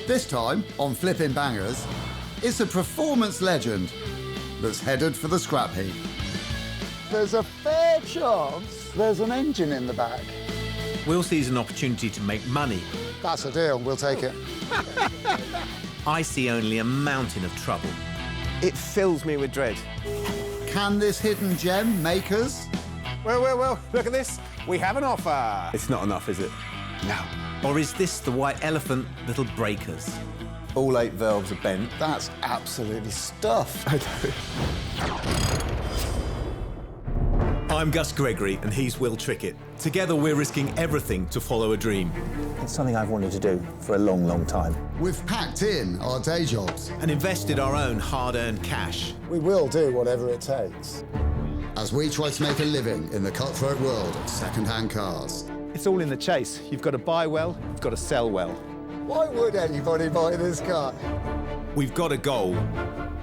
This time, on Flipping Bangers, it's a performance legend that's headed for the scrap heap. There's a fair chance there's an engine in the back. Will sees an opportunity to make money. That's a deal, we'll take it. I see only a mountain of trouble. It fills me with dread. Can this hidden gem make us? Well, look at this. We have an offer. It's not enough, is it? No. Or is this the white elephant that'll break us? All 8 valves are bent. That's absolutely stuffed. I'm Gus Gregory and he's Will Trickett. Together we're risking everything to follow a dream. It's something I've wanted to do for a long, long time. We've packed in our day jobs. And invested our own hard-earned cash. We will do whatever it takes. As we try to make a living in the cutthroat world of second-hand cars. It's all in the chase. You've got to buy well, you've got to sell well. Why would anybody buy this car? We've got a goal.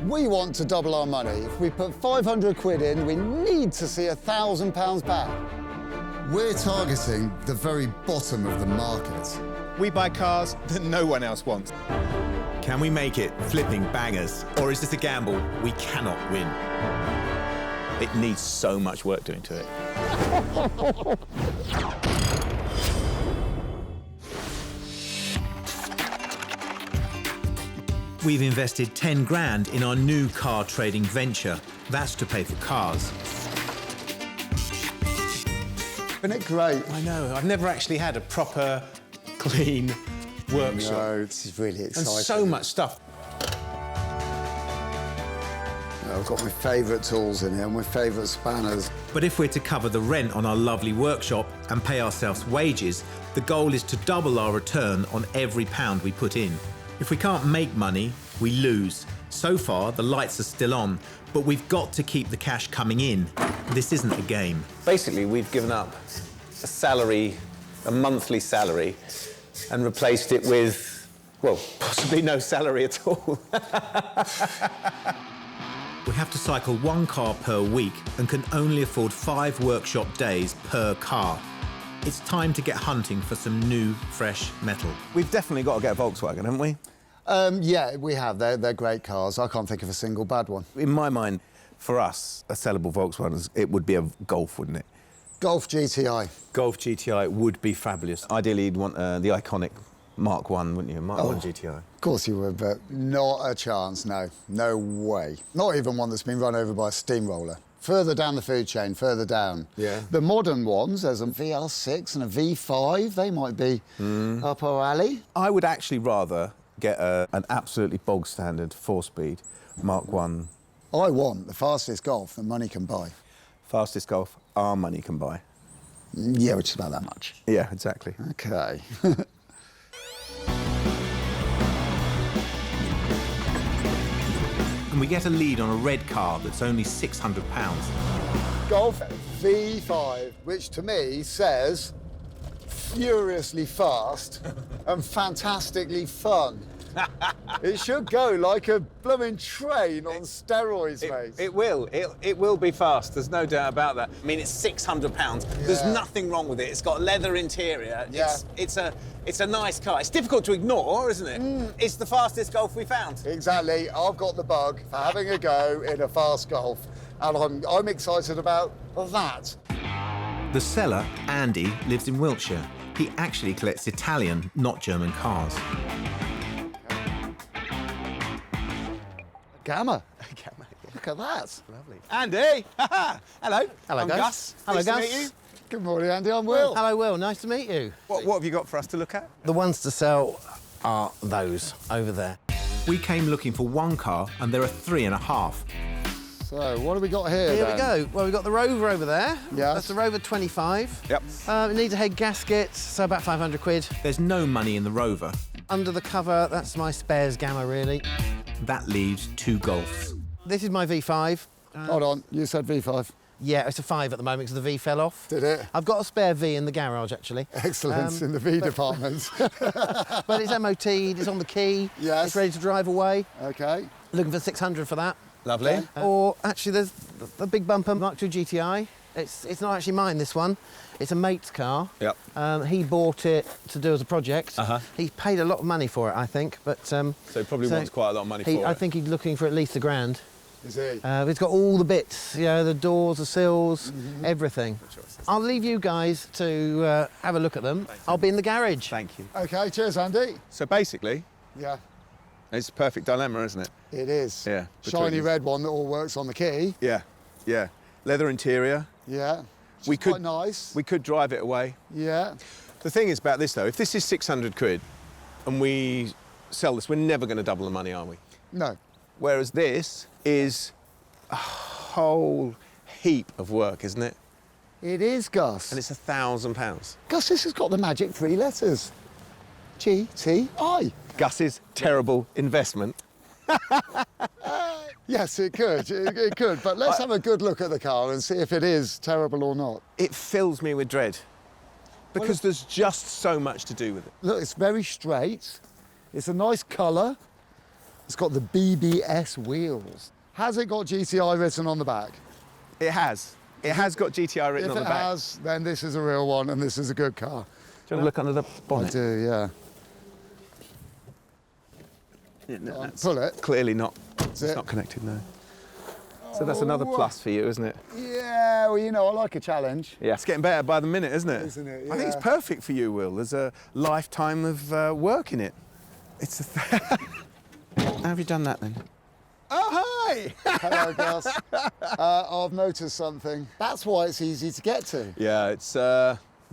We want to double our money. If we put 500 quid in, we need to see £1,000 back. We're targeting the very bottom of the market. We buy cars that no one else wants. Can we make it flipping bangers? Or is this a gamble we cannot win? It needs so much work doing to it. We've invested 10 grand in our new car trading venture. That's to pay for cars. Isn't it great? I know. I've never actually had a proper, clean workshop. No, this is really exciting. And so much stuff. I've got my favourite tools in here, my favourite spanners. But if we're to cover the rent on our lovely workshop and pay ourselves wages, the goal is to double our return on every pound we put in. If we can't make money, we lose. So far, the lights are still on, but we've got to keep the cash coming in. This isn't a game. Basically, we've given up a salary, a monthly salary, and replaced it with, well, possibly no salary at all. We have to cycle 1 car per week and can only afford 5 workshop days per car. It's time to get hunting for some new, fresh metal. We've definitely got to get a Volkswagen, haven't we? Yeah, we have. They're great cars. I can't think of a single bad one. In my mind, for us, a sellable Volkswagen, it would be a Golf, wouldn't it? Golf GTI. Golf GTI would be fabulous. Ideally, you'd want the iconic Mark 1, wouldn't you? Mark 1 GTI. Of course you would, but not a chance, no. No way. Not even one that's been run over by a steamroller. Further down the food chain, further down. Yeah. The modern ones, there's a VR6 and a V5. They might be up our alley. I would actually rather get an absolutely bog-standard 4-speed Mark 1. I want the fastest Golf that money can buy. Fastest Golf our money can buy. Yeah, which is about that much. Yeah, exactly. OK. And we get a lead on a red car that's only £600. Golf V5, which to me says furiously fast and fantastically fun. It should go like a blooming train on steroids, mate. It will. It will be fast. There's no doubt about that. I mean, it's £600. There's nothing wrong with it. It's got a leather interior. Yeah. It's a nice car. It's difficult to ignore, isn't it? It's the fastest Golf we found. Exactly. I've got the bug for having a go in a fast Golf, and I'm excited about that. The seller, Andy, lives in Wiltshire. He actually collects Italian, not German cars. Gamma. Look at that. Lovely. Andy! Hello. Hello, I'm Gus. Hello, Nice to Gus. meet you. Good morning, Andy. I'm Will. Hello, Will. Nice to meet you. What have you got for us to look at? The ones to sell are those over there. We came looking for 1 car, and there are 3.5. So, what have we got here, Here then? we go. Well, we've got the Rover over there. Yes. That's the Rover 25. Yep. It needs a head gasket, so about 500 quid. There's no money in the Rover. Under the cover, that's my spares Gamma, really. That leaves 2 Golfs. This is my V5. Hold on, you said V5. Yeah, it's a 5 at the moment because the V fell off. Did it? I've got a spare V in the garage, actually. Excellent, in the V department. But it's MOT'd, it's on the key. Yes. It's ready to drive away. OK. Looking for 600 for that. Lovely. Or actually, there's the big bumper Mark II GTI. It's not actually mine, this one. It's a mate's car. Yep. He bought it to do as a project. He paid a lot of money for it, I think, but... so he probably wants quite a lot of money for it. I think he's looking for at least £1,000. Is he? It's got all the bits, you know, the doors, the sills, everything. I'll leave you guys to have a look at them. I'll be in the garage. Thank you. Okay, cheers, Andy. So basically, Yeah, it's a perfect dilemma, isn't it? it is. Yeah. Shiny red one that all works on the key. Yeah, yeah. Leather interior. Yeah. We could- Quite nice. We could drive it away. Yeah. The thing is about this, though, if this is 600 quid and we sell this, we're never going to double the money, are we? No. Whereas this is a whole heap of work, isn't it? It is, Gus. And it's £1,000. Gus, this has got the magic 3 letters. GTI. Gus's terrible investment. Yes, it could. It could. But let's have a good look at the car and see if it is terrible or not. It fills me with dread because there's just so much to do with it. Look, it's very straight. It's a nice colour. It's got the BBS wheels. Has it got GTI written on the back? It has. It has got GTI written If on it the back. has, then this is a real one and this is a good car. Do you want to look under the I bonnet? do, yeah. That's Pull it. clearly not. It's it. not connected, no. So that's another plus for you, isn't it? Yeah, well, you know, I like a challenge. Yeah. It's getting better by the minute, isn't it? Isn't it? I think it's Yeah. perfect for you, Will. There's a lifetime of work in it. It's a... How have you done that, then? Oh, hi! Hello, Gus. I've noticed something. That's why it's easy to get to. Yeah, it's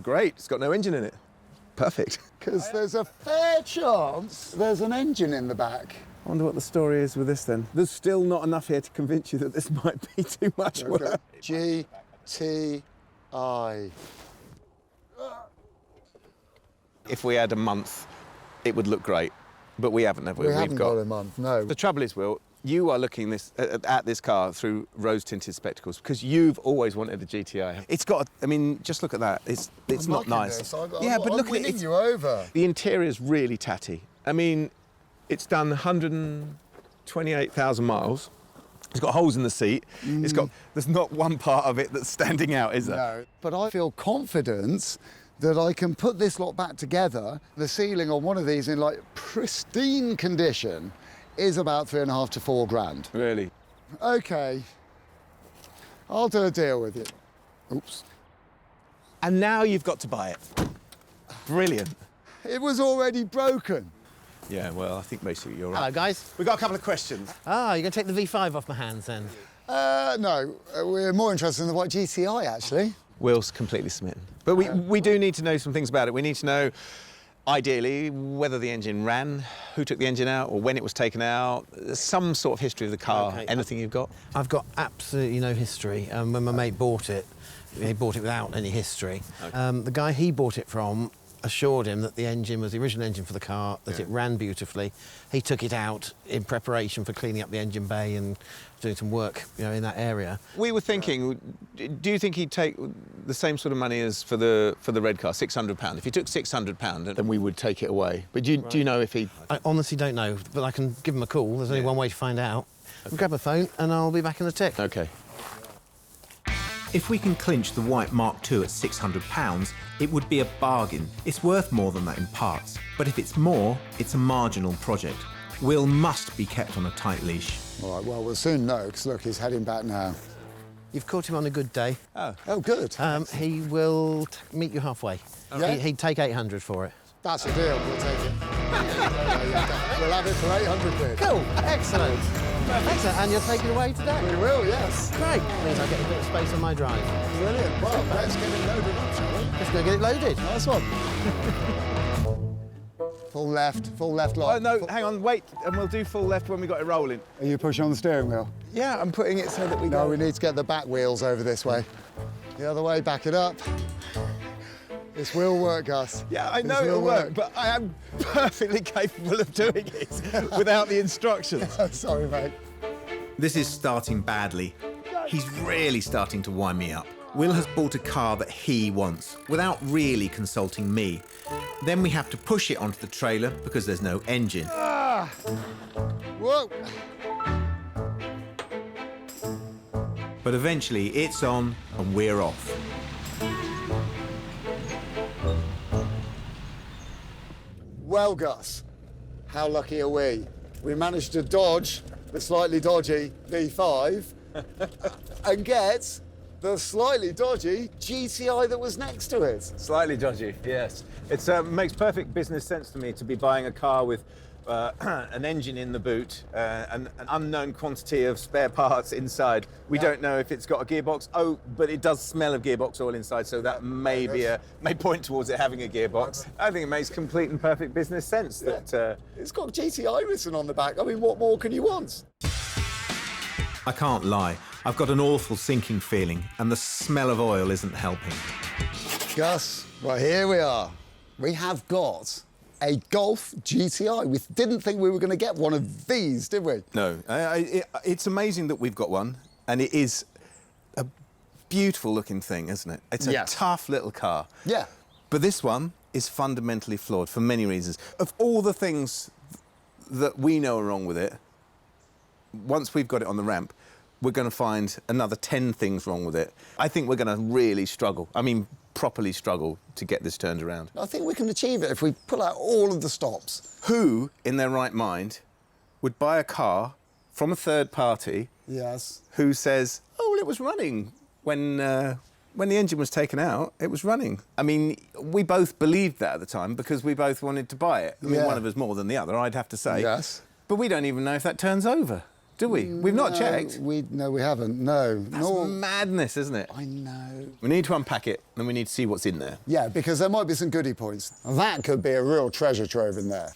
great. It's got no engine in it. Perfect. Because there's a fair chance there's an engine in the back. I wonder what the story is with this, then. There's still not enough here to convince you that this might be too much work. GTI. If we had a month, it would look great. But we haven't, have we? We haven't got a month, no. The trouble is, Will, you are looking at this car through rose-tinted spectacles because you've always wanted a GTI. It's got, I mean, just look at that. It's I'm not liking nice. this. I'm But look at winning it. you over. The interior's really tatty. I mean, it's done 128,000 miles. It's got holes in the seat. There's not one part of it that's standing out, is there? No, but I feel confident that I can put this lot back together. The ceiling on one of these in like pristine condition is about 3.5 to 4 grand. Really? Okay, I'll do a deal with you. Oops. And now you've got to buy it. Brilliant. It was already broken. Yeah, well, I think basically you're Hello, right. guys. We've got a couple of questions. Ah, you're going to take the V5 off my hands, then? No, we're more interested in the white GTI, actually. Will's completely smitten. But we do need to know some things about it. We need to know, ideally, whether the engine ran, who took the engine out, or when it was taken out, some sort of history of the car. Okay. Anything you've got? I've got absolutely no history. When my mate bought it, he bought it without any history. Okay. The guy he bought it from assured him that the engine was the original engine for the car, that it ran beautifully. He took it out in preparation for cleaning up the engine bay and doing some work, you know, in that area. We were thinking, do you think he'd take the same sort of money as for the red car, £600? If he took £600, then we would take it away. But do you know if he... I honestly don't know, but I can give him a call. There's only one way to find out. I'll grab a phone and I'll be back in a tick. OK. If we can clinch the white Mark II at £600, it would be a bargain. It's worth more than that in parts. But if it's more, it's a marginal project. Will must be kept on a tight leash. All right, well, we'll soon know, because look, he's heading back now. You've caught him on a good day. Oh, good. He will meet you halfway. Yeah? He'd take 800 for it. That's a deal, we'll take it. We'll have it for 800 quid. Cool, excellent. Excellent, and you'll take it away today? We will, yes. Great, means I get a bit of space on my drive. Brilliant. Well, let's get it loaded up, shall we? Let's go get it loaded. Nice one. Full left lock. Oh, no, hang on, wait, and we'll do full left when we got it rolling. Are you pushing on the steering wheel? Yeah, I'm putting it so that we No, go... we need to get the back wheels over this way. The other way, back it up. This will work, Gus. Yeah, I This know will it'll work, but I am perfectly capable of doing it without the instructions. Sorry, mate. This is starting badly. He's really starting to wind me up. Will has bought a car that he wants, without really consulting me. Then we have to push it onto the trailer because there's no engine. Whoa. But eventually it's on and we're off. Well, Gus, how lucky are we? We managed to dodge the slightly dodgy V5 and get the slightly dodgy GTI that was next to it. Slightly dodgy, yes. It makes perfect business sense to me to be buying a car with an engine in the boot, an unknown quantity of spare parts inside. We don't know if it's got a gearbox. Oh, but it does smell of gearbox oil inside, so that may point towards it having a gearbox. I think it makes complete and perfect business sense that... It's got GTI written on the back. I mean, what more can you want? I can't lie, I've got an awful sinking feeling and the smell of oil isn't helping. Gus, well, here we are. We have got a Golf GTI. We didn't think we were going to get one of these, did we? No, it's amazing that we've got one, and it is a beautiful looking thing, isn't it? It's a tough little car. Yeah. But this one is fundamentally flawed for many reasons. Of all the things that we know are wrong with it, once we've got it on the ramp, we're going to find another 10 things wrong with it. I think we're going to really struggle. I mean, properly struggle to get this turned around. I think we can achieve it if we pull out all of the stops. Who, in their right mind, would buy a car from a third party Yes. who says, oh, well, it was running when the engine was taken out, it was running. I mean, we both believed that at the time because we both wanted to buy it. I mean, one of us more than the other, I'd have to say. Yes. But we don't even know if that turns over, do we? We've not checked. No, we haven't, no. That's madness, isn't it? I know. We need to unpack it and we need to see what's in there. Yeah, because there might be some goodie points. That could be a real treasure trove in there.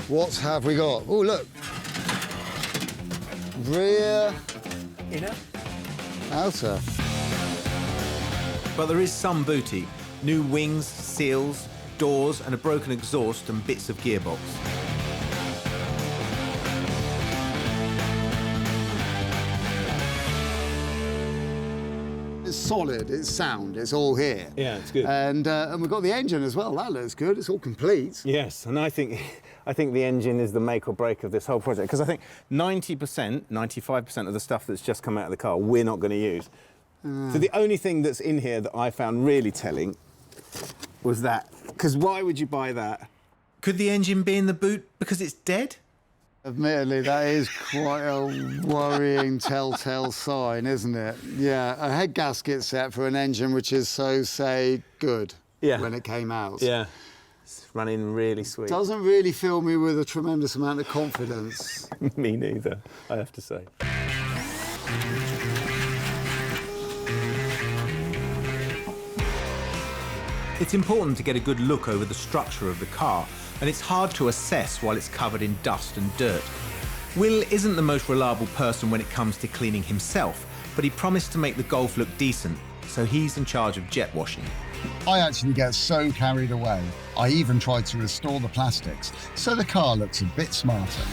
What have we got? Oh, look. Rear... Inner? Outer. But there is some booty. New wings, seals, doors and a broken exhaust and bits of gearbox. It's solid, it's sound, it's all here. Yeah, it's good. And we've got the engine as well. That looks good. It's all complete. Yes, and I think the engine is the make or break of this whole project, because I think 90%, 95% of the stuff that's just come out of the car we're not going to use. So the only thing that's in here that I found really telling was that. Because why would you buy that? Could the engine be in the boot because it's dead? Admittedly, that is quite a worrying telltale sign, isn't it? Yeah, a head gasket set for an engine which is so, say, good when it came out. Yeah, it's running really sweet. Doesn't really fill me with a tremendous amount of confidence. Me neither, I have to say. It's important to get a good look over the structure of the car, and it's hard to assess while it's covered in dust and dirt. Will isn't the most reliable person when it comes to cleaning himself, but he promised to make the Golf look decent, so he's in charge of jet washing. I actually get so carried away. I even tried to restore the plastics, so the car looks a bit smarter.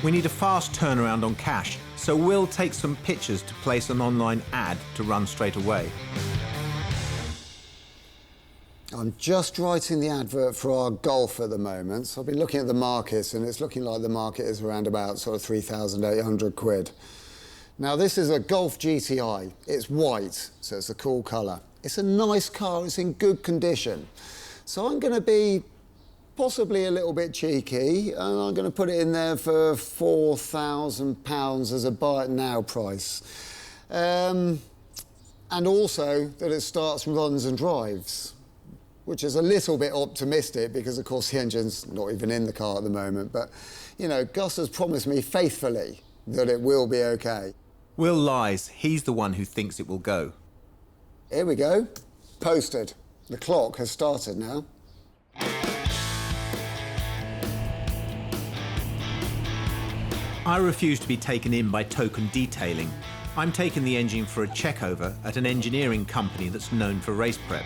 We need a fast turnaround on cash, so we'll take some pictures to place an online ad to run straight away. I'm just writing the advert for our Golf at the moment. So I've been looking at the market, and it's looking like the market is around about sort of 3,800 quid. Now, this is a Golf GTI. It's white, so it's a cool colour. It's a nice car, it's in good condition. So I'm going to be possibly a little bit cheeky, and I'm going to put it in there for £4,000 as a buy it now price. And also that it starts, runs and drives, which is a little bit optimistic because, of course, the engine's not even in the car at the moment. But, you know, Gus has promised me faithfully that it will be OK. Will lies. He's the one who thinks it will go. Here we go. Posted. The clock has started now. I refuse to be taken in by token detailing. I'm taking the engine for a check-over at an engineering company that's known for race prep.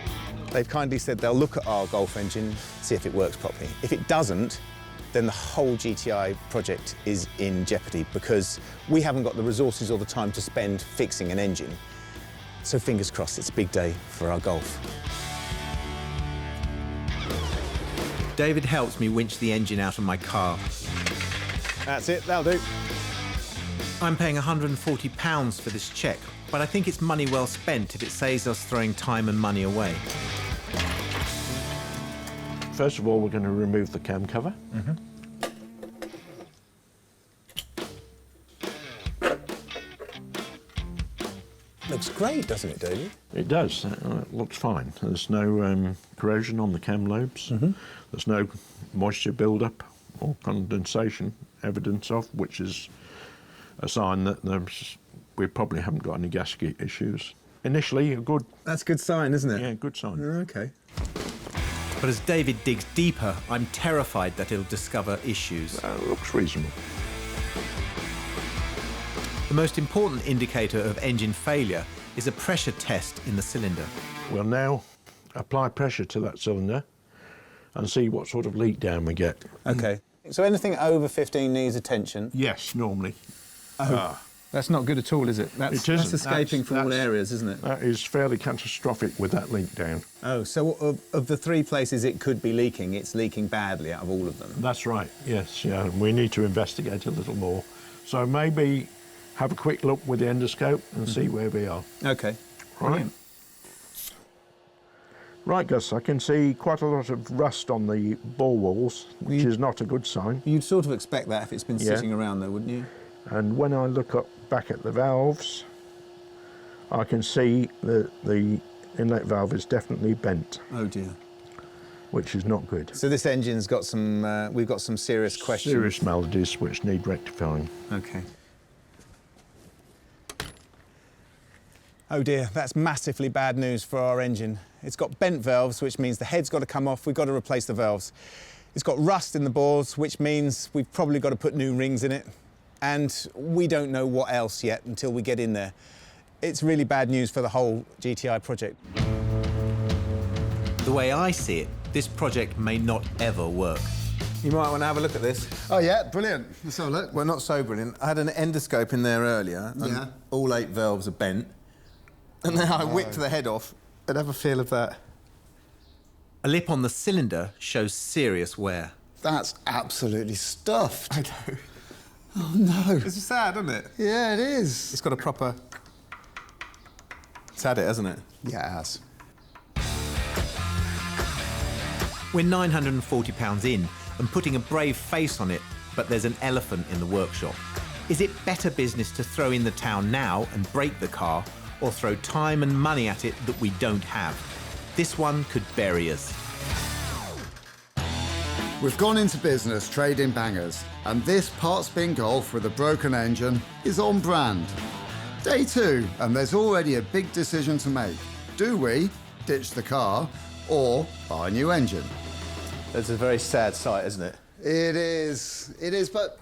They've kindly said they'll look at our Golf engine, see if it works properly. If it doesn't, then the whole GTI project is in jeopardy because we haven't got the resources or the time to spend fixing an engine. So fingers crossed, it's a big day for our Golf. David helps me winch the engine out of my car. That's it, that'll do. I'm paying £140 for this check, but I think it's money well spent if it saves us throwing time and money away. First of all, we're going to remove the cam cover. Looks great, doesn't it, David? It does. It looks fine. There's no corrosion on the cam lobes. There's no moisture build-up or condensation evidence of, which is a sign that we probably haven't got any gasket issues. Initially, a good... That's a good sign, isn't it? Yeah, good sign. OK. But as David digs deeper, I'm terrified that he'll discover issues. It looks reasonable. The most important indicator of engine failure is a pressure test in the cylinder. We'll now apply pressure to that cylinder and see what sort of leak down we get. OK. So anything over 15 needs attention? Yes, normally. That's not good at all, is it? That's, It isn't. that's escaping from all That's- areas, isn't it? That is fairly catastrophic with that leak down. Oh, so of the 3 places it could be leaking, it's leaking badly out of all of them? That's right, yes, yeah. We need to investigate a little more. So maybe have a quick look with the endoscope and see where we are. OK. Right. Right, Gus, I can see quite a lot of rust on the ball walls, which is not a good sign. You'd sort of expect that if it's been Yeah. sitting around there, wouldn't you? And when I look back at the valves, I can see that the inlet valve is definitely bent, Oh, dear. which is not good. So this engine's got some... we've got some serious questions. Serious maladies which need rectifying. OK. Oh dear, that's massively bad news for our engine. It's got bent valves, which means the head's got to come off, we've got to replace the valves. It's got rust in the bores, which means we've probably got to put new rings in it. And we don't know what else yet until we get in there. It's really bad news for the whole GTI project. The way I see it, this project may not ever work. You might want to have a look at this. Oh, yeah, brilliant. Let's have a look. Well, not so brilliant. I had an endoscope in there earlier, and Yeah. all 8 valves are bent. And then I whipped the head off and have a feel of that. A lip on the cylinder shows serious wear. That's absolutely stuffed. I know. Oh, no. This is sad, isn't it? Yeah, it is. It's got a proper... It's had it, hasn't it? Yeah, it has. We're £940 in and putting a brave face on it, but there's an elephant in the workshop. Is it better business to throw in the towel now and break the car, or throw time and money at it that we don't have? This one could bury us. We've gone into business trading bangers, and this parts bin Golf with a broken engine is on brand. Day 2, and there's already a big decision to make. Do we ditch the car or buy a new engine? It's a very sad sight, isn't it? It is, but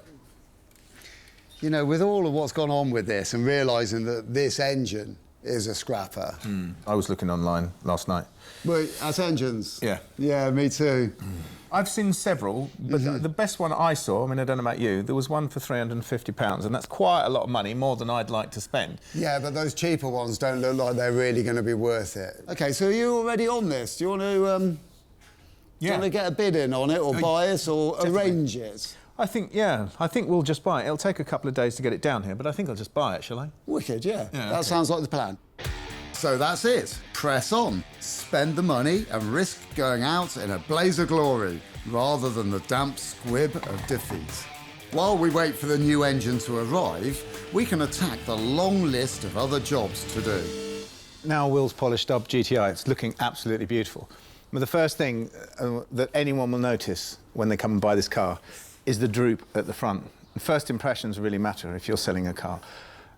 you know, with all of what's gone on with this and realising that this engine is a scrapper. I was looking online last night. Well, as engines? Yeah. Yeah, me too. I've seen several, but the best one I saw, I mean, I don't know about you, there was one for £350, and that's quite a lot of money, more than I'd like to spend. Yeah, but those cheaper ones don't look like they're really going to be worth it. OK, so are you already on this? Do you want to, do you want to get a bid in on it, or buy it, or arrange it? I think we'll just buy it. It'll take a couple of days to get it down here, but I think I'll just buy it, shall I? Wicked, yeah. Yeah, that okay. sounds like the plan. So that's it. Press on. Spend the money and risk going out in a blaze of glory rather than the damp squib of defeat. While we wait for the new engine to arrive, we can attack the long list of other jobs to do. Now Will's polished up GTI, it's looking absolutely beautiful. But the first thing that anyone will notice when they come and buy this car is the droop at the front. First impressions really matter if you're selling a car.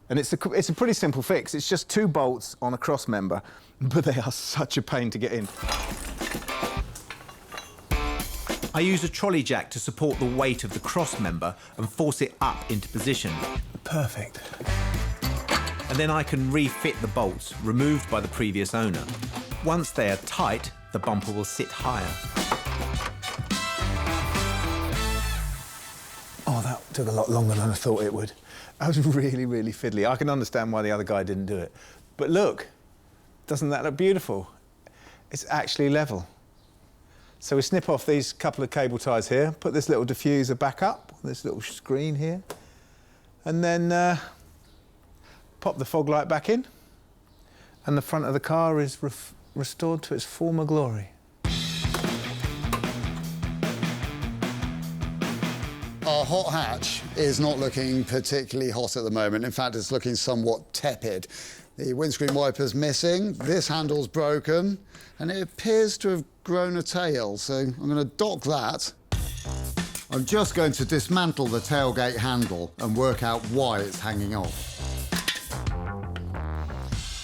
And it's a pretty simple fix. It's just 2 bolts on a cross member, but they are such a pain to get in. I use a trolley jack to support the weight of the cross member and force it up into position. Perfect. And then I can refit the bolts removed by the previous owner. Once they are tight, the bumper will sit higher. Oh, that took a lot longer than I thought it would. That was really, really fiddly. I can understand why the other guy didn't do it. But look, doesn't that look beautiful? It's actually level. So we snip off these couple of cable ties here, put this little diffuser back up, this little screen here, and then pop the fog light back in, and the front of the car is restored to its former glory. Our hot hatch is not looking particularly hot at the moment. In fact, it's looking somewhat tepid. The windscreen wiper's missing, this handle's broken, and it appears to have grown a tail, so I'm going to dock that. I'm just going to dismantle the tailgate handle and work out why it's hanging off.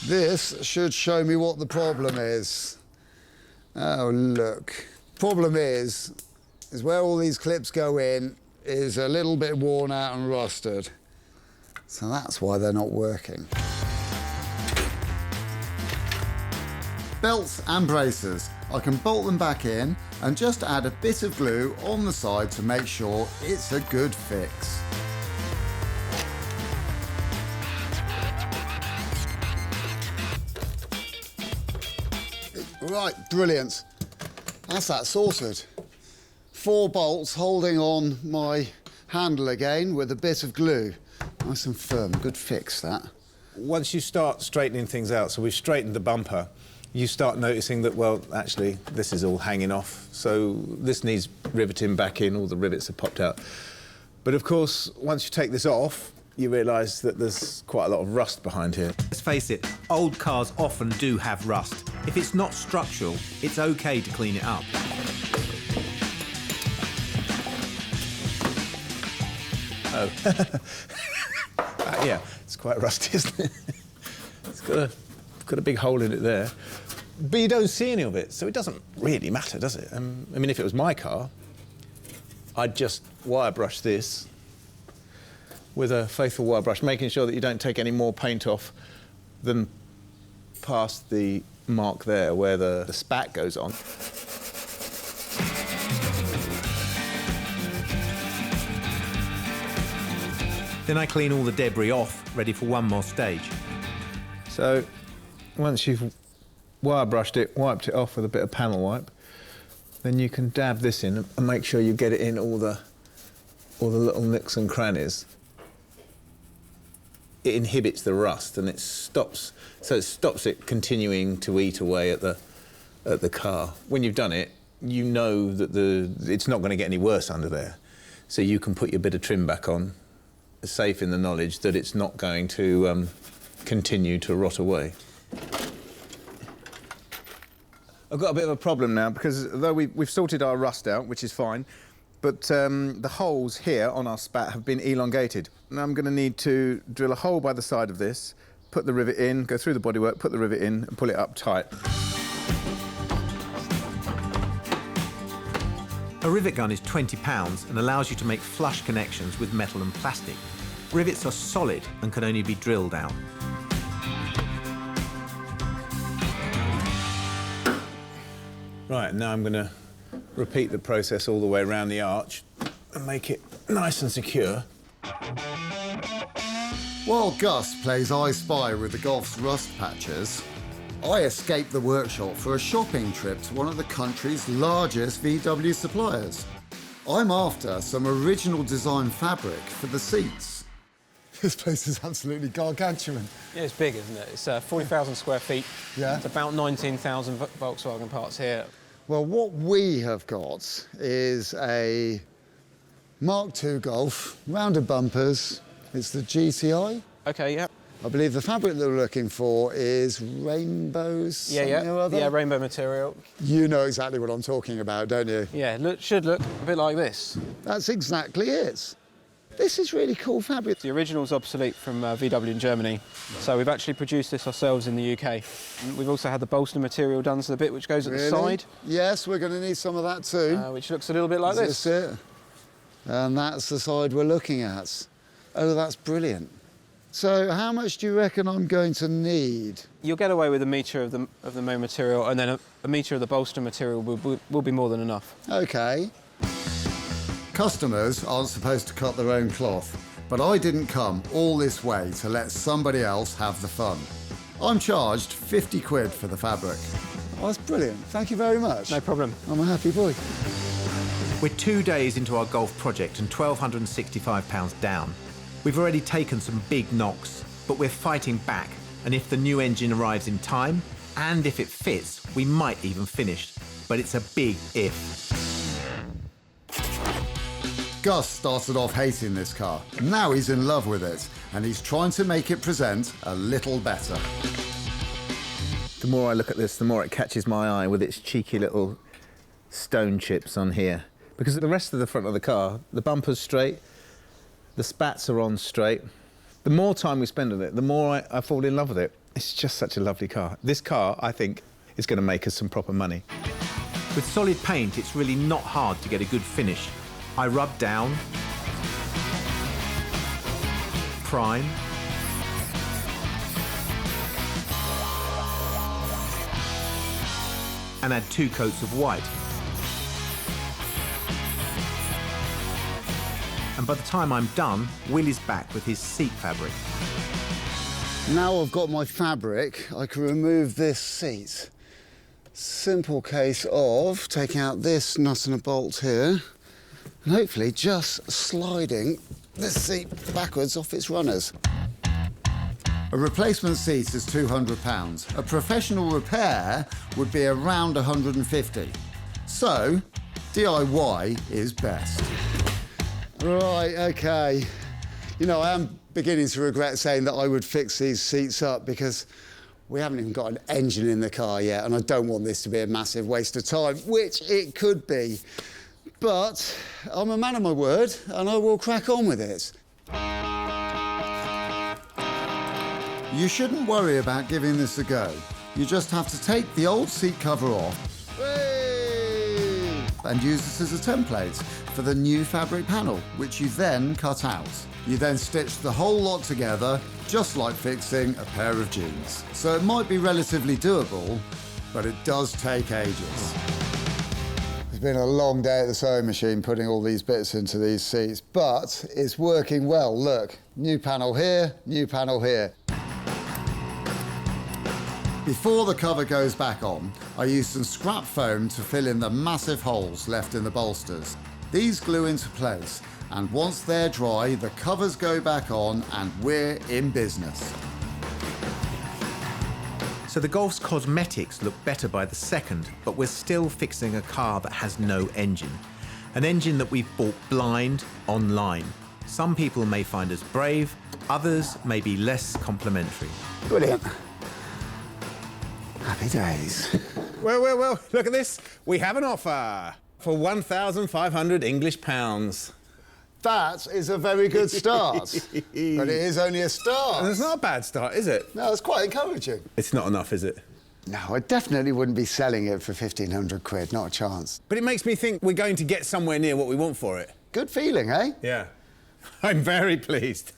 This should show me what the problem is. Oh, look. Problem is where all these clips go in is a little bit worn out and rusted. So that's why they're not working. Belts and braces. I can bolt them back in and just add a bit of glue on the side to make sure it's a good fix. Right, brilliant. That's that sorted. 4 bolts holding on my handle again with a bit of glue. Nice and firm, good fix that. Once you start straightening things out, so we've straightened the bumper, you start noticing that, well, actually, this is all hanging off, so this needs riveting back in, all the rivets have popped out. But of course, once you take this off, you realise that there's quite a lot of rust behind here. Let's face it, old cars often do have rust. If it's not structural, it's okay to clean it up. Oh. Yeah, it's quite rusty, isn't it? It's got a big hole in it there. But you don't see any of it, so it doesn't really matter, does it? I mean, if it was my car, I'd just wire brush this with a faithful wire brush, making sure that you don't take any more paint off than past the mark there where the spat goes on. Then I clean all the debris off, ready for one more stage. So once you've wire brushed it, wiped it off with a bit of panel wipe, then you can dab this in and make sure you get it in all the little nooks and crannies. It inhibits the rust and it stops it continuing to eat away at the car. When you've done it, you know that it's not going to get any worse under there, so you can put your bit of trim back on, safe in the knowledge that it's not going to continue to rot away. I've got a bit of a problem now because though we've sorted our rust out, which is fine, but the holes here on our spat have been elongated. Now I'm going to need to drill a hole by the side of this, put the rivet in, go through the bodywork, put the rivet in and pull it up tight. A rivet gun is £20 and allows you to make flush connections with metal and plastic. Rivets are solid and can only be drilled out. Right, now I'm going to repeat the process all the way around the arch and make it nice and secure. While Gus plays I Spy with the Golf's rust patches, I escaped the workshop for a shopping trip to one of the country's largest VW suppliers. I'm after some original design fabric for the seats. This place is absolutely gargantuan. Yeah, it's big, isn't it? It's 40,000 square feet. Yeah. It's about 19,000 Volkswagen parts here. Well, what we have got is a Mark II Golf, rounded bumpers. It's the GTI. Okay, yeah. I believe the fabric that we're looking for is rainbows, something or other. Yeah, rainbow material. You know exactly what I'm talking about, don't you? Yeah, should look a bit like this. That's exactly it. This is really cool fabric. The original's obsolete from VW in Germany, so we've actually produced this ourselves in the UK. And we've also had the bolster material done to the bit which goes at the side. Yes, we're going to need some of that too. Which looks a little bit like this. That's it. And that's the side we're looking at. Oh, that's brilliant. So how much do you reckon I'm going to need? You'll get away with a metre of the main material, and then a metre of the bolster material will be more than enough. OK. Customers aren't supposed to cut their own cloth, but I didn't come all this way to let somebody else have the fun. I'm charged 50 quid for the fabric. Oh, that's brilliant. Thank you very much. No problem. I'm a happy boy. We're 2 days into our Golf project and £1,265 down. We've already taken some big knocks, but we're fighting back. And if the new engine arrives in time, and if it fits, we might even finish. But it's a big if. Gus started off hating this car. Now he's in love with it, and he's trying to make it present a little better. The more I look at this, the more it catches my eye with its cheeky little stone chips on here. Because the rest of the front of the car, the bumper's straight, the spats are on straight. The more time we spend on it, the more I fall in love with it. It's just such a lovely car. This car, I think, is going to make us some proper money. With solid paint, it's really not hard to get a good finish. I rub down, prime, and add 2 coats of white. And by the time I'm done, Will is back with his seat fabric. Now I've got my fabric, I can remove this seat. Simple case of taking out this nut and a bolt here, and hopefully just sliding this seat backwards off its runners. A replacement seat is £200. A professional repair would be around 150. So, DIY is best. Right, OK. You know, I am beginning to regret saying that I would fix these seats up because we haven't even got an engine in the car yet, and I don't want this to be a massive waste of time, which it could be. But I'm a man of my word, and I will crack on with it. You shouldn't worry about giving this a go. You just have to take the old seat cover off and use this as a template for the new fabric panel, which you then cut out. You then stitch the whole lot together, just like fixing a pair of jeans. So it might be relatively doable, but it does take ages. It's been a long day at the sewing machine putting all these bits into these seats, but it's working well. Look, new panel here, new panel here. Before the cover goes back on, I use some scrap foam to fill in the massive holes left in the bolsters. These glue into place, and once they're dry, the covers go back on and we're in business. So the Golf's cosmetics look better by the second, but we're still fixing a car that has no engine. An engine that we've bought blind online. Some people may find us brave, others may be less complimentary. Brilliant. Happy days. Well, look at this. We have an offer for 1,500 English pounds. That is a very good start. But it is only a start. And it's not a bad start, is it? No, it's quite encouraging. It's not enough, is it? No, I definitely wouldn't be selling it for 1,500 quid, not a chance. But it makes me think we're going to get somewhere near what we want for it. Good feeling, eh? Yeah. I'm very pleased.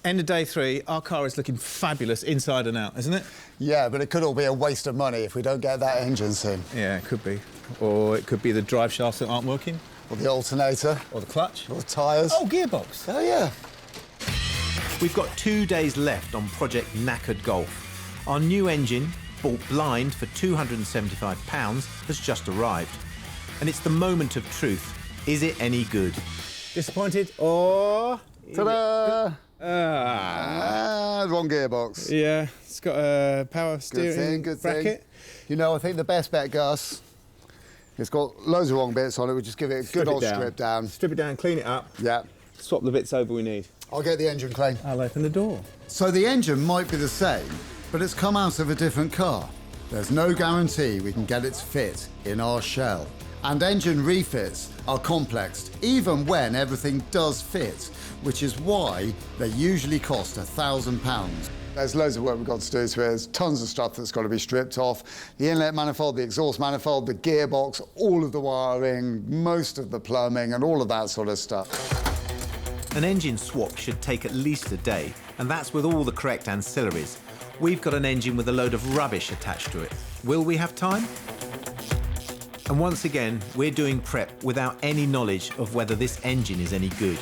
End of day 3, our car is looking fabulous inside and out, isn't it? Yeah, but it could all be a waste of money if we don't get that engine soon. Yeah, it could be. Or it could be the drive shafts that aren't working. Or the alternator. Or the clutch. Or the tyres. Oh, gearbox. Oh, yeah. We've got 2 days left on Project Knackered Golf. Our new engine, bought blind for £275, has just arrived. And it's the moment of truth. Is it any good? Disappointed or... Ta-da! Wrong gearbox. Yeah, it's got a power steering good bracket. thing. You know, I think the best bet, Gus, it's got loads of wrong bits on it. We just give it a good old strip down. Strip it down, clean it up. Yeah. Swap the bits over we need. I'll get the engine clean. I'll open the door. So the engine might be the same, but it's come out of a different car. There's no guarantee we can get it to fit in our shell. And engine refits are complex, even when everything does fit, which is why they usually cost £1,000. There's loads of work we've got to do to it. There's tons of stuff that's got to be stripped off. The inlet manifold, the exhaust manifold, the gearbox, all of the wiring, most of the plumbing and all of that sort of stuff. An engine swap should take at least a day, and that's with all the correct ancillaries. We've got an engine with a load of rubbish attached to it. Will we have time? And once again, we're doing prep without any knowledge of whether this engine is any good.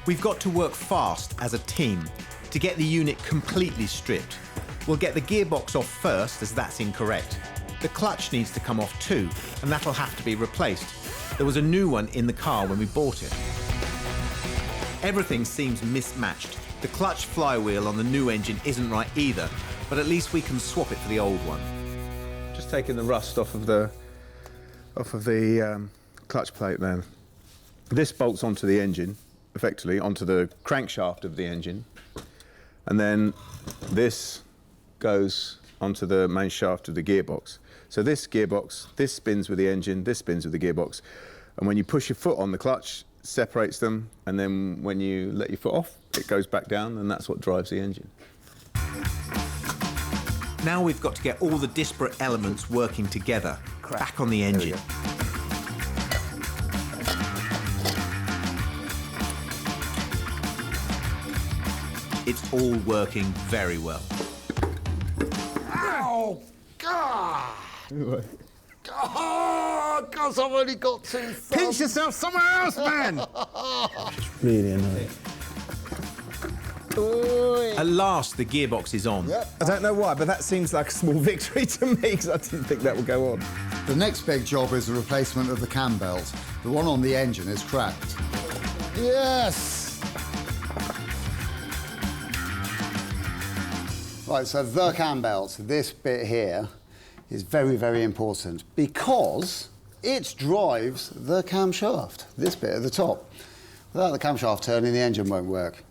We've got to work fast as a team. to get the unit completely stripped. We'll get the gearbox off first, as that's incorrect. The clutch needs to come off too, and that'll have to be replaced. There was a new one in the car when we bought it. Everything seems mismatched. The clutch flywheel on the new engine isn't right either, but at least we can swap it for the old one. Just taking the rust off of the clutch plate then. This bolts onto the engine, effectively onto the crankshaft of the engine, and then this goes onto the main shaft of the gearbox. So this gearbox, this spins with the engine, this spins with the gearbox, and when you push your foot on the clutch, it separates them, and then when you let your foot off, it goes back down, and that's what drives the engine. Now we've got to get all the disparate elements working together, back on the engine. It's all working very well. Oh, God! Oh, because I've only got 2 thumbs. Pinch yourself somewhere else, man! Really annoying. At last, the gearbox is on. Yep. I don't know why, but that seems like a small victory to me, because I didn't think that would go on. The next big job is the replacement of the cam belt. The one on the engine is cracked. Yes! Right, so the cam belt, this bit here, is very, very important because it drives the camshaft, this bit at the top. Without the camshaft turning, the engine won't work.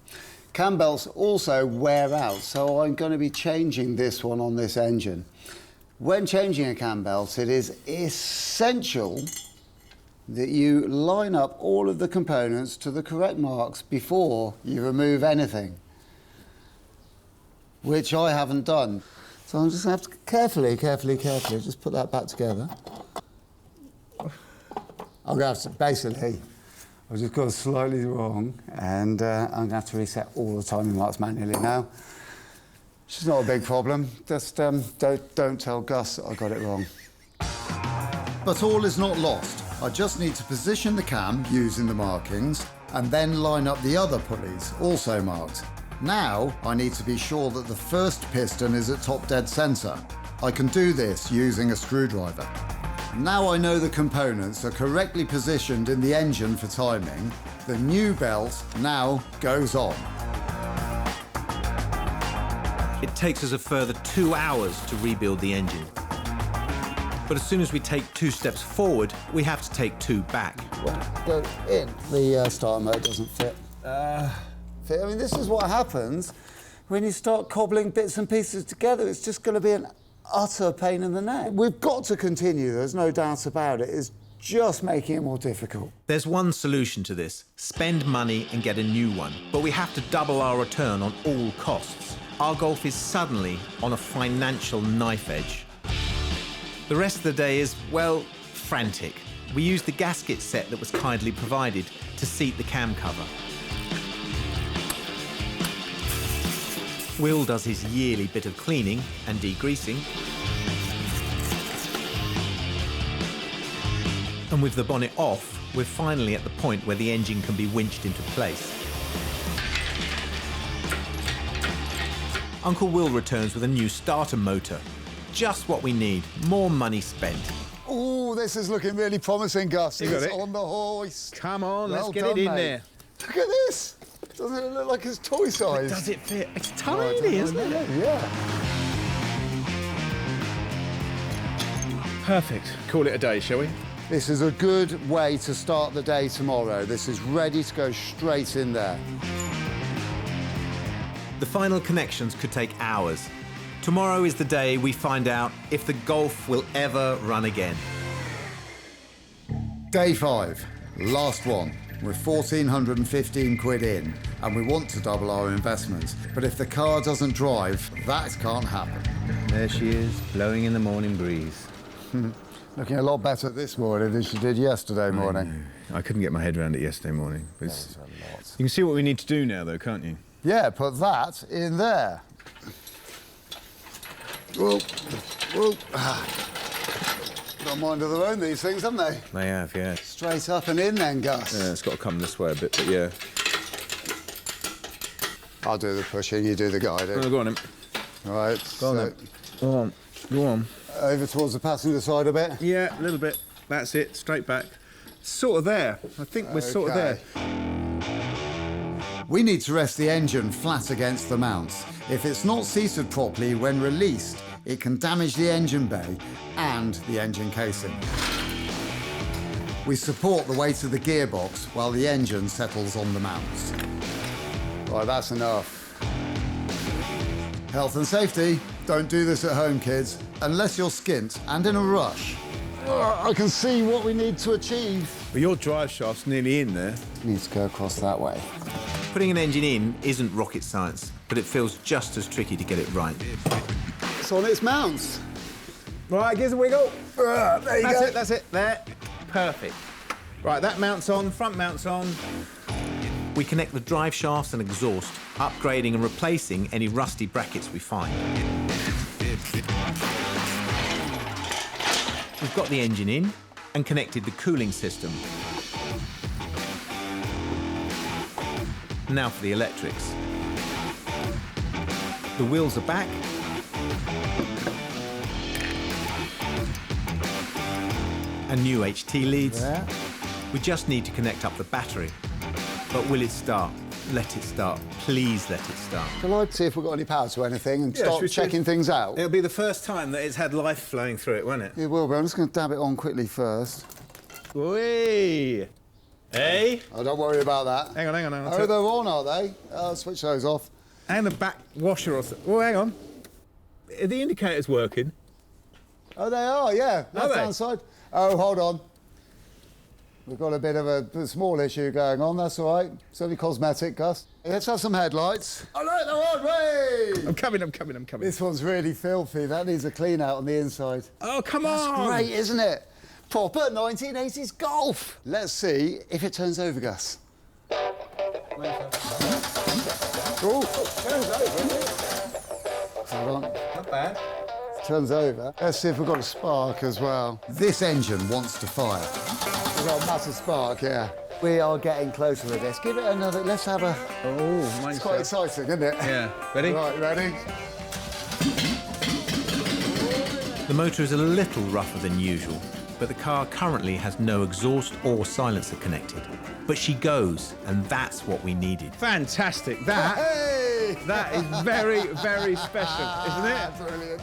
Cam belts also wear out, so I'm going to be changing this one on this engine. When changing a cam belt, it is essential that you line up all of the components to the correct marks before you remove anything, which I haven't done. So I'm just going to have to carefully just put that back together. I'm going to have to, basically, I've just got it slightly wrong, and I'm going to have to reset all the timing marks manually now. Which is not a big problem. Just don't tell Gus that I got it wrong. But all is not lost. I just need to position the cam using the markings and then line up the other pulleys, also marked. Now I need to be sure that the first piston is at top dead centre. I can do this using a screwdriver. Now I know the components are correctly positioned in the engine for timing, the new belt now goes on. It takes us a further 2 hours to rebuild the engine. But as soon as we take 2 steps forward, we have to take 2 back. Go in. The starter mode doesn't fit. I mean, this is what happens when you start cobbling bits and pieces together. It's just going to be an utter pain in the neck. We've got to continue, there's no doubt about it. It's just making it more difficult. There's one solution to this: spend money and get a new one. But we have to double our return on all costs. Our Golf is suddenly on a financial knife edge. The rest of the day is, well, frantic. We used the gasket set that was kindly provided to seat the cam cover. Will does his yearly bit of cleaning and degreasing. And with the bonnet off, we're finally at the point where the engine can be winched into place. Uncle Will returns with a new starter motor. Just what we need, more money spent. Oh, this is looking really promising, Gus. You got It's it? on the hoist. Come on, Well let's get done, it in mate. there. Look at this. Doesn't it look like it's toy size? Does it fit? It's Oh, I don't tiny, know. isn't it? Yeah. Perfect. Call it a day, shall we? This is a good way to start the day tomorrow. This is ready to go straight in there. The final connections could take hours. Tomorrow is the day we find out if the Golf will ever run again. Day 5, last one. We're 1,415 quid in, and we want to double our investment. But if the car doesn't drive, that can't happen. There she is, blowing in the morning breeze. Looking a lot better this morning than she did yesterday morning. I couldn't get my head around it yesterday morning. There's a lot. You can see what we need to do now, though, can't you? Yeah, put that in there. Whoa, whoa. Got a mind of their own, these things, haven't they? They have, yeah. Straight up and in then, Gus. Yeah, it's got to come this way a bit, but yeah. I'll do the pushing, you do the guiding. Oh, go on then. All right, Go on then. Go on. Go on. over towards the passenger side a bit. Yeah, a little bit. That's it, straight back. Sort of there. I think we're sort of there. We need to rest the engine flat against the mounts. If it's not seated properly when released, it can damage the engine bay and the engine casing. We support the weight of the gearbox while the engine settles on the mounts. Right, that's enough. Health and safety. Don't do this at home, kids, unless you're skint and in a rush. I can see what we need to achieve. But your drive shaft's nearly in there. Needs to go across that way. Putting an engine in isn't rocket science, but it feels just as tricky to get it right. It's on its mounts. Right, give us a wiggle. There you go. That's it, there. Perfect. Right, that mounts on, front mounts on. We connect the drive shafts and exhaust, upgrading and replacing any rusty brackets we find. We've got the engine in and connected the cooling system. Now for the electrics. The wheels are back. And new HT leads. Yeah. We just need to connect up the battery. But will it start? Let it start. Please let it start. Shall I see if we've got any power to anything and Yeah, should start we see? checking things out? It'll be the first time that it's had life flowing through it, won't it? It will be. I'm just going to dab it on quickly first. Whee! Hey? Oh, don't worry about that. Hang on. Oh, they're on, are they? I'll switch those off. And the back washer or something. Oh, hang on. Are the indicators working? Oh, they are, yeah. Are they? Left-hand side. Oh, hold on. We've got a bit of a small issue going on, that's all right. It's only cosmetic, Gus. Let's have some headlights. Oh, look, they're on, way! I'm coming. This one's really filthy. That needs a clean out on the inside. Oh, come That's on! great, isn't it? Proper 1980s golf. Let's see if it turns over, Gus. Oh, turns over. Hold on. Not bad. Turns over. Let's see if we've got a spark as well. This engine wants to fire. We've got a massive spark, yeah. We are getting closer with this. Give it another, let's have a... Oh, mine's It's quite exciting, isn't it? Yeah. Ready? Right, ready? The motor is a little rougher than usual, but the car currently has no exhaust or silencer connected. But she goes, and that's what we needed. Fantastic. Hey! That is very, very special, isn't it? Brilliant.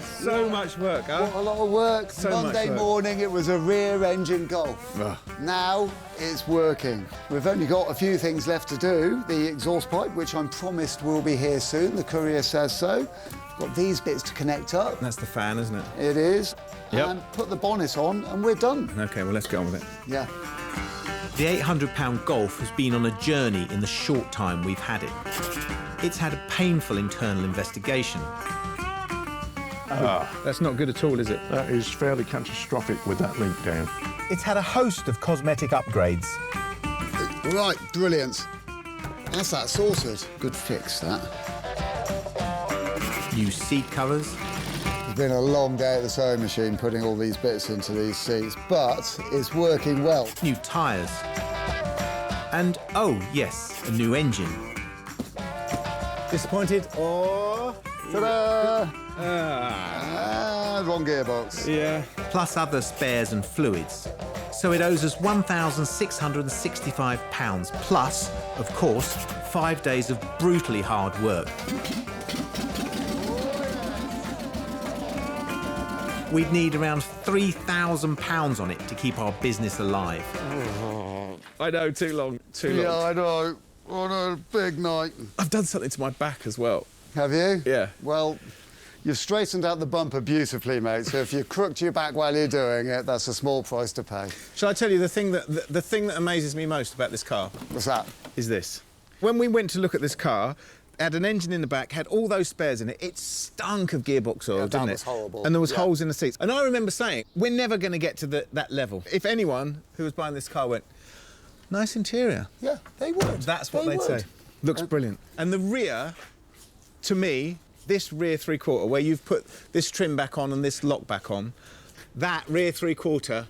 So much work, huh? A lot of work. So much Monday work. morning, it was a rear engine Golf. Ugh. Now it's working. We've only got a few things left to do. The exhaust pipe, which I'm promised will be here soon. The courier says so. Got these bits to connect up. That's the fan, isn't it? It is. Yep. And put the bonnet on, and we're done. Okay, well, let's get on with it. Yeah. The 800-pound Golf has been on a journey in the short time we've had it. It's had a painful internal investigation. That's not good at all, is it? That is fairly catastrophic with that link down. It's had a host of cosmetic upgrades. Right, brilliant. That's that sorted. Good fix, that. New seat covers, It's been a long day at the sewing machine putting all these bits into these seats, but it's working well. new tyres, and, oh yes, a new engine. Disappointed or... Ta-da! Ah, Wrong gearbox. yeah. Plus other spares and fluids. So it owes us £1,665, plus, of course, 5 days of brutally hard work. We'd need around £3,000 on it to keep our business alive. I know, too long. Yeah, I know. What a big night. I've done something to my back as well. Have you? Yeah. Well, you've straightened out the bumper beautifully, mate, so if you crooked your back while you're doing it, that's a small price to pay. Shall I tell you the thing that amazes me most about this car What's that? is this. When we went to look at this car, it had an engine in the back, had all those spares in it. It stunk of gearbox oil, Yeah, that didn't it? was horrible. And there was Yeah. holes in the seats. And I remember saying, we're never going to get to that level. If anyone who was buying this car went, nice interior, Yeah, they would. that's what They they'd would. say. Looks brilliant. And the rear, to me, this rear three-quarter, where you've put this trim back on and this lock back on, that rear three-quarter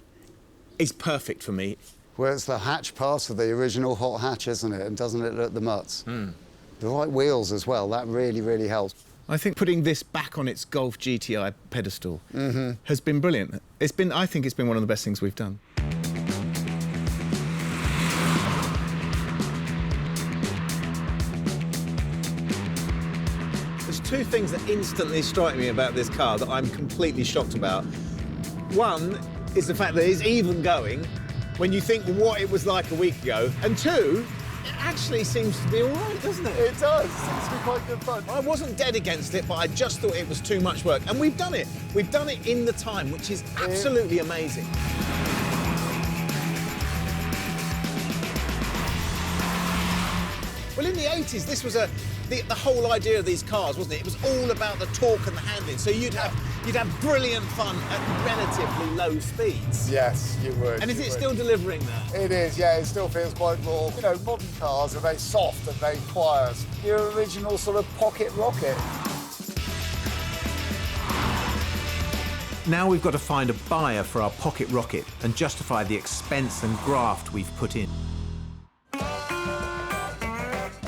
is perfect for me. Well, it's the hatch part of the original hot hatch, isn't it? And doesn't it look the mutts? The right wheels as well, that really, really helps. I think putting this back on its Golf GTI pedestal has been brilliant. I think it's been one of the best things we've done. There's two things that instantly strike me about this car that I'm completely shocked about. One is the fact that it's even going when you think what it was like a week ago. And two, it actually seems to be all right, doesn't it? It does. It seems to be quite good fun. I wasn't dead against it, but I just thought it was too much work. And we've done it. We've done it in the time, which is absolutely amazing. Well, in the 80s, this was the whole idea of these cars, wasn't it? It was all about the torque and the handling. So you'd have brilliant fun at relatively low speeds. Yes, you would. And is it still delivering that? It is, yeah. It still feels quite raw. You know, modern cars are very soft and very quiet. Your original sort of pocket rocket. Now we've got to find a buyer for our pocket rocket and justify the expense and graft we've put in.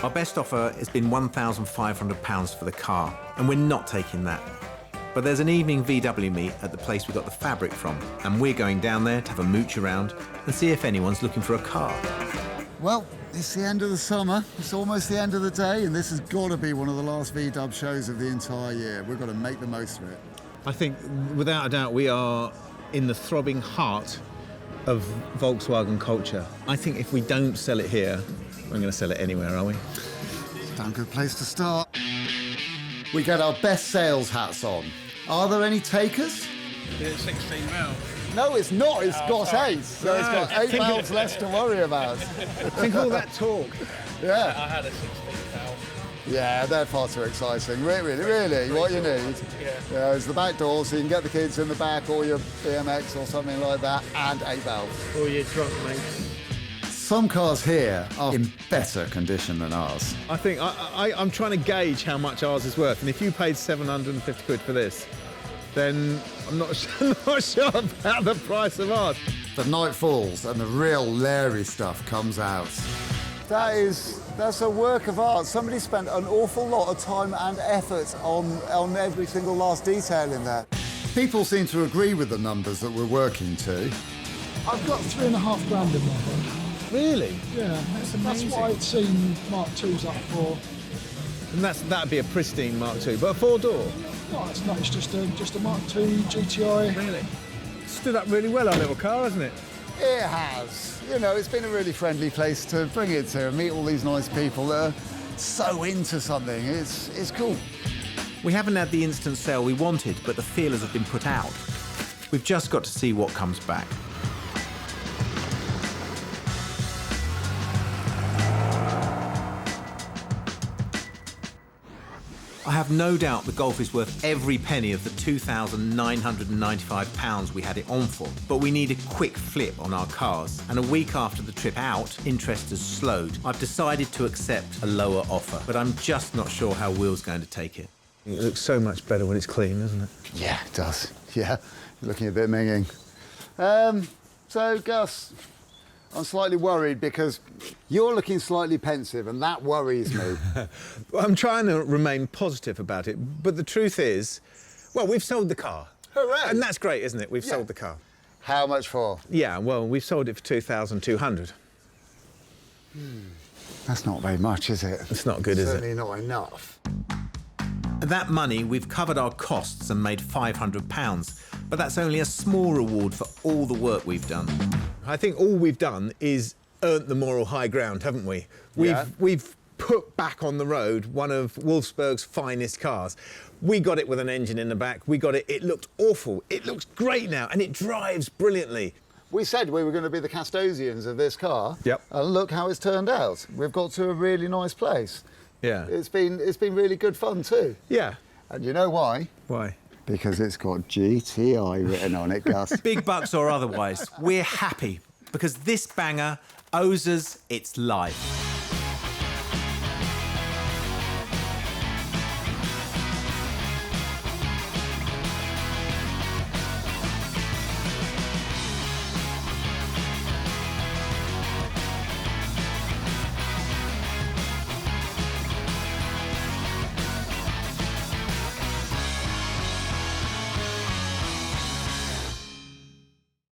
Our best offer has been £1,500 for the car, and we're not taking that. But there's an evening VW meet at the place we got the fabric from, and we're going down there to have a mooch around and see if anyone's looking for a car. Well, it's the end of the summer. It's almost the end of the day, and this has got to be one of the last VW shows of the entire year. We've got to make the most of it. I think, without a doubt, we are in the throbbing heart of Volkswagen culture. I think if we don't sell it here, we're going to sell it anywhere, are we? Damn good place to start. We get our best sales hats on. Are there any takers? It's 16 mil. No, it's not. It's got 8. So it's got 8 valves less to worry about. Think of all that talk. Yeah. I had a 16 valve. Yeah, they're far too exciting. Really, what you need is the back door so you can get the kids in the back or your BMX or something like that, and 8 valves. Or your drunk mates. Some cars here are in better condition than ours. I think I'm trying to gauge how much ours is worth, and if you paid 750 quid for this, then I'm not sure about the price of ours. The night falls and the real Larry stuff comes out. That's a work of art. Somebody spent an awful lot of time and effort on every single last detail in there. People seem to agree with the numbers that we're working to. I've got £3,500 in my book. Really? Yeah, that's what I'd seen Mark II's up for. And that'd be a pristine Mark II, but a 4-door? No, it's not. It's just a Mark II GTI. Really? Stood up really well, our little car, hasn't it? It has. You know, it's been a really friendly place to bring it to and meet all these nice people that are so into something. It's cool. We haven't had the instant sale we wanted, but the feelers have been put out. We've just got to see what comes back. I have no doubt the Golf is worth every penny of the £2,995 we had it on for, but we need a quick flip on our cars, and a week after the trip out, interest has slowed. I've decided to accept a lower offer, but I'm just not sure how Will's going to take it. It looks so much better when it's clean, doesn't it? Yeah, it does. Yeah, looking a bit minging. So, Gus, I'm slightly worried because you're looking slightly pensive and that worries me. I'm trying to remain positive about it, but the truth is, well, we've sold the car. Hooray! And that's great, isn't it? We've sold the car. How much for? Yeah, well, we've sold it for 2,200. That's not very much, is it? It's not good, is it? Certainly not enough. That money, we've covered our costs and made £500, but that's only a small reward for all the work we've done. I think all we've done is earned the moral high ground, haven't we? We've put back on the road one of Wolfsburg's finest cars. We got it with an engine in the back. We got it. It looked awful. It looks great now, and it drives brilliantly. We said we were going to be the custodians of this car. Yep. And look how it's turned out. We've got to a really nice place. Yeah. It's been really good fun too. Yeah. And you know why? Why? Because it's got GTI written on it, Gus. Big bucks or otherwise, we're happy because this banger owes us its life.